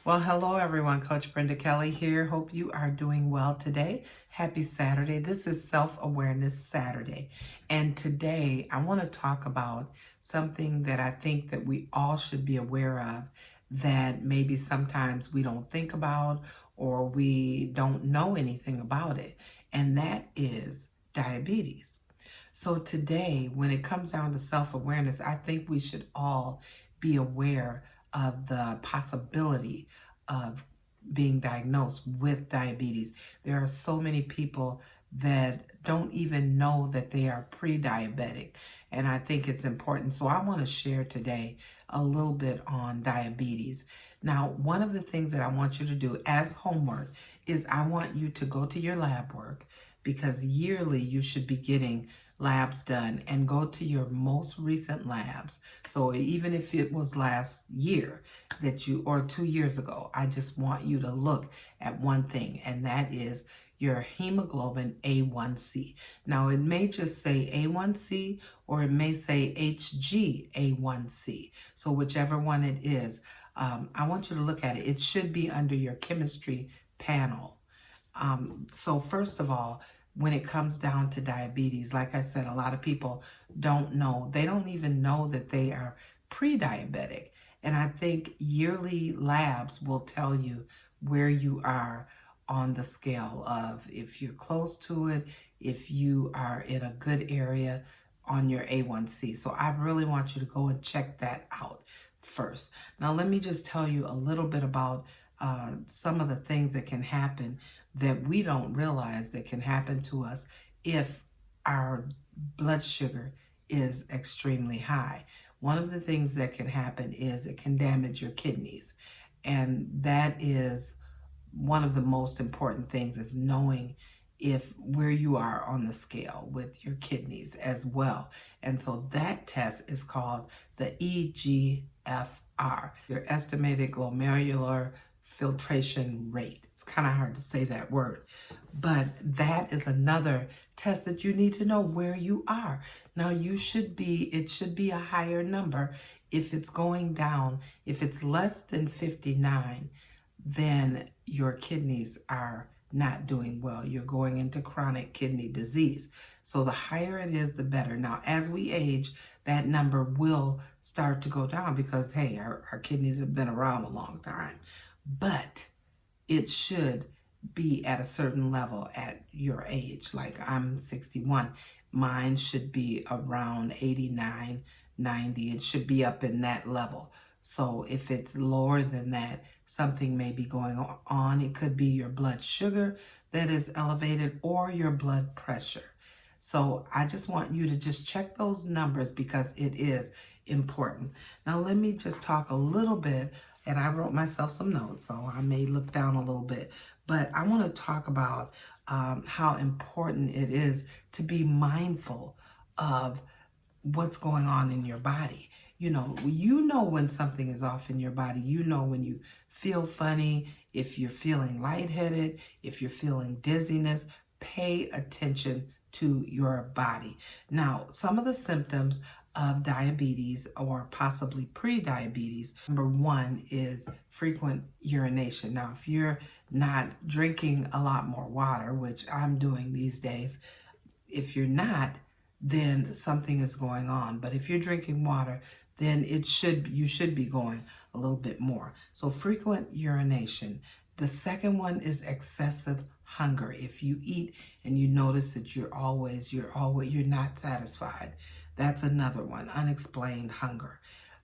Well, hello everyone. Coach Brenda Kelly here. Hope you are doing well today. Happy Saturday. This is Self-Awareness Saturday. And today I want to talk about something that I think that we all should be aware of that maybe sometimes we don't think about or we don't know anything about it. And that is diabetes. So today, when it comes down to self-awareness, I think we should all be aware of the possibility of being diagnosed with diabetes. There are so many people that don't even know that they are pre-diabetic, and I think it's important. So I want to share today a little bit on diabetes. Now, one of the things that I want you to do as homework is I want you to go to your lab work, because yearly you should be getting labs done, and go to your most recent labs. So even if it was last year that you, or 2 years ago, I just want you to look at one thing, and that is your hemoglobin A1C. Now it may just say A1C or it may say HgA1C. So whichever one it is, I want you to look at it. It should be under your chemistry panel. So first of all, when it comes down to diabetes, like I said, a lot of people don't know. They don't even know that they are pre-diabetic. And I think yearly labs will tell you where you are on the scale of if you're close to it, if you are in a good area on your A1C. So I really want you to go and check that out first. Now, let me just tell you a little bit about some of the things that can happen that we don't realize that can happen to us if our blood sugar is extremely high. One of the things that can happen is it can damage your kidneys. And that is one of the most important things, is knowing where you are on the scale with your kidneys as well. And so that test is called the EGFR, your estimated glomerular filtration rate. It's kind of hard to say that word, but that is another test that you need to know where you are. Now it should be a higher number. If it's going down, if it's less than 59, then your kidneys are not doing well. You're going into chronic kidney disease. So the higher it is, the better. Now, as we age, that number will start to go down because, hey, our kidneys have been around a long time. But it should be at a certain level at your age. Like I'm 61. Mine should be around 89, 90. It should be up in that level. So if it's lower than that, something may be going on. It could be your blood sugar that is elevated or your blood pressure. So I just want you to just check those numbers because it is important. Now let me just talk a little bit, and I wrote myself some notes, so I may look down a little bit, but I want to talk about how important it is to be mindful of what's going on in your body. You know when something is off in your body. You know when you feel funny, if you're feeling lightheaded, if you're feeling dizziness. Pay attention to your body. Now, some of the symptoms of diabetes or possibly pre-diabetes, number one is frequent urination. Now, if you're not drinking a lot more water, which I'm doing these days, if you're not, then something is going on. But if you're drinking water, then you should be going a little bit more. So frequent urination. The second one is excessive hunger. If you eat and you notice that you're not satisfied, that's another one. Unexplained hunger.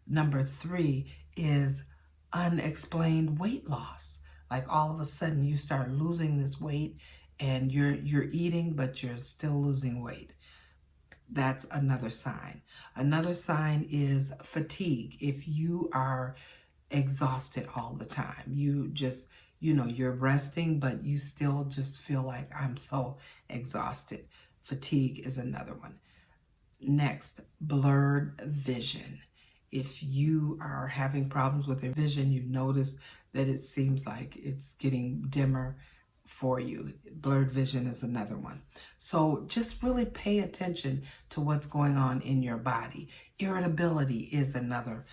Number three is unexplained weight loss. Like all of a sudden you start losing this weight and you're eating, but you're still losing weight. That's another sign. Another sign is fatigue. If you are exhausted all the time, you're resting, but you still just feel like I'm so exhausted. Fatigue is another one. Next, blurred vision. If you are having problems with your vision, you notice that it seems like it's getting dimmer for you. Blurred vision is another one. So just really pay attention to what's going on in your body. Irritability is another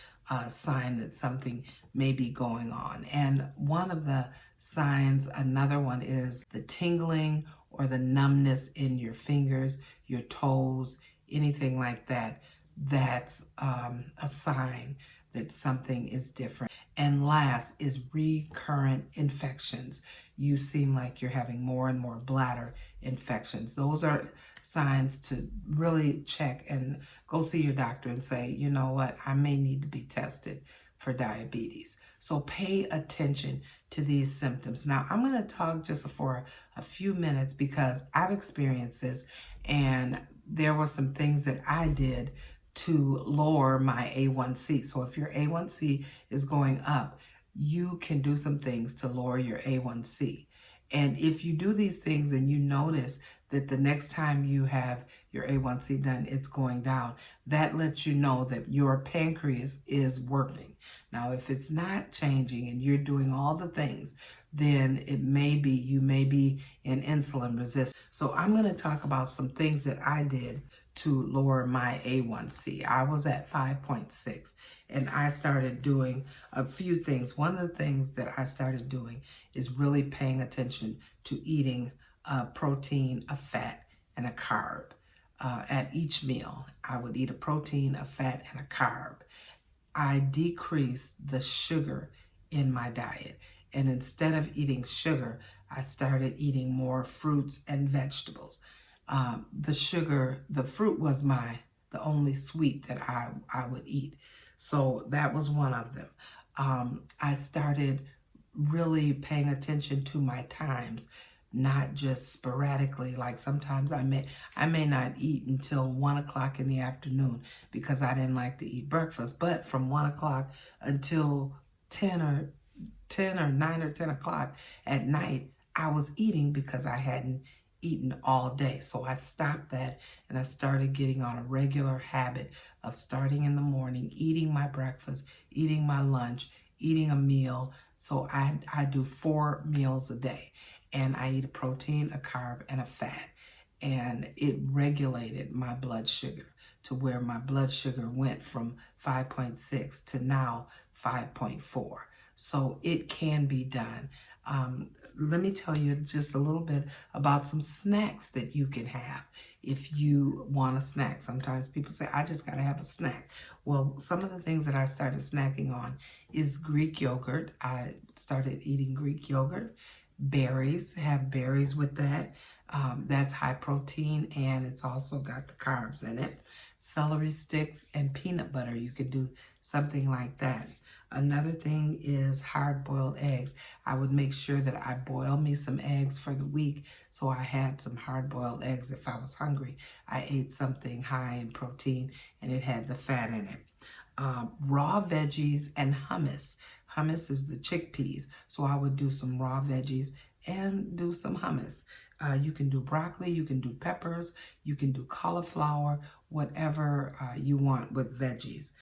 sign that something may be going on. And one of the signs, another one, is the tingling or the numbness in your fingers, your toes, anything like that. That's a sign that something is different. And last is recurrent infections. You seem like you're having more and more bladder infections. Those are signs to really check and go see your doctor and say, you know what, I may need to be tested for diabetes. So pay attention to these symptoms. Now, I'm going to talk just for a few minutes because I've experienced this, and there were some things that I did to lower my A1C. So if your A1C is going up, you can do some things to lower your A1C. And if you do these things and you notice that the next time you have your A1C done, it's going down, that lets you know that your pancreas is working. Now, if it's not changing and you're doing all the things, then you may be in insulin resistance. So I'm going to talk about some things that I did to lower my A1C. I was at 5.6 and I started doing a few things. One of the things that I started doing is really paying attention to eating a protein, a fat, and a carb. At each meal, I would eat a protein, a fat, and a carb. I decreased the sugar in my diet. And instead of eating sugar, I started eating more fruits and vegetables. The fruit was the only sweet that I would eat. So that was one of them. I started really paying attention to my times, not just sporadically. Like sometimes I may not eat until 1 o'clock in the afternoon because I didn't like to eat breakfast. But from 1 o'clock until 10 or 9 or 10 o'clock at night, I was eating because I hadn't eaten all day. So I stopped that and I started getting on a regular habit of starting in the morning, eating my breakfast, eating my lunch, eating a meal. So I do 4 meals a day, and I eat a protein, a carb, and a fat. And it regulated my blood sugar to where my blood sugar went from 5.6 to now 5.4. So it can be done. Let me tell you just a little bit about some snacks that you can have if you want a snack. Sometimes people say, I just got to have a snack. Well, some of the things that I started snacking on is Greek yogurt. I started eating Greek yogurt. Berries, have berries with that. That's high protein, and it's also got the carbs in it. Celery sticks and peanut butter. You could do something like that. Another thing is hard-boiled eggs. I would make sure that I boil me some eggs for the week, so I had some hard-boiled eggs if I was hungry. I ate something high in protein, and it had the fat in it. Raw veggies and hummus. Hummus is the chickpeas, so I would do some raw veggies and do some hummus. You can do broccoli, you can do peppers, you can do cauliflower, whatever you want with veggies.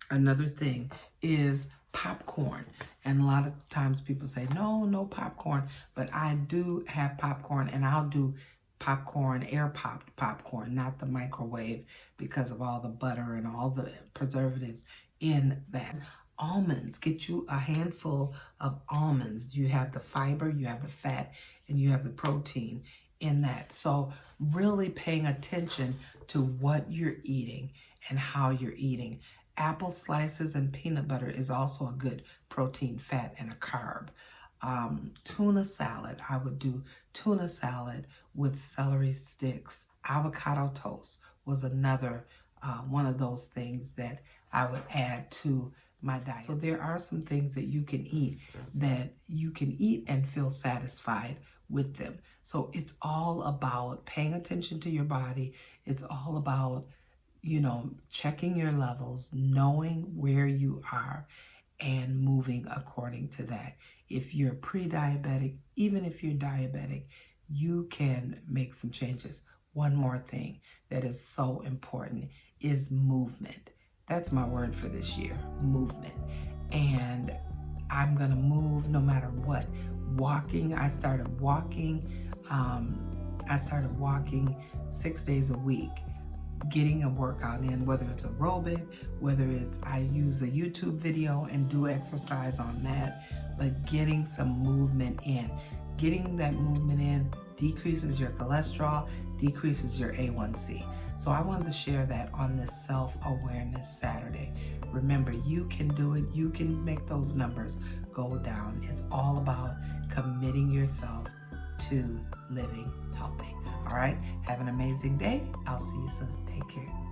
Another thing is popcorn. And a lot of times people say, no popcorn. But I do have popcorn, and I'll do popcorn, air popped popcorn, not the microwave, because of all the butter and all the preservatives in that. Almonds, get you a handful of almonds. You have the fiber, you have the fat, and you have the protein in that. So really paying attention to what you're eating and how you're eating. Apple slices and peanut butter is also a good protein, fat, and a carb. Tuna salad, I would do tuna salad with celery sticks. Avocado toast was another one of those things that I would add to my diet. So there are some things that you can eat and feel satisfied with them. So it's all about paying attention to your body. It's all about checking your levels, knowing where you are, and moving according to that. If you're pre-diabetic, even if you're diabetic, you can make some changes. One more thing that is so important is movement. That's my word for this year, movement. And I'm gonna move no matter what. Walking, I started walking 6 days a week. getting a workout in, whether it's aerobic, whether it's I use a YouTube video and do exercise on that, but getting some movement in. Getting that movement in decreases your cholesterol, decreases your A1C. So I wanted to share that on this Self-Awareness Saturday. Remember, you can do it. You can make those numbers go down. It's all about committing yourself to living healthy. All right? Have an amazing day. I'll see you soon. Take care.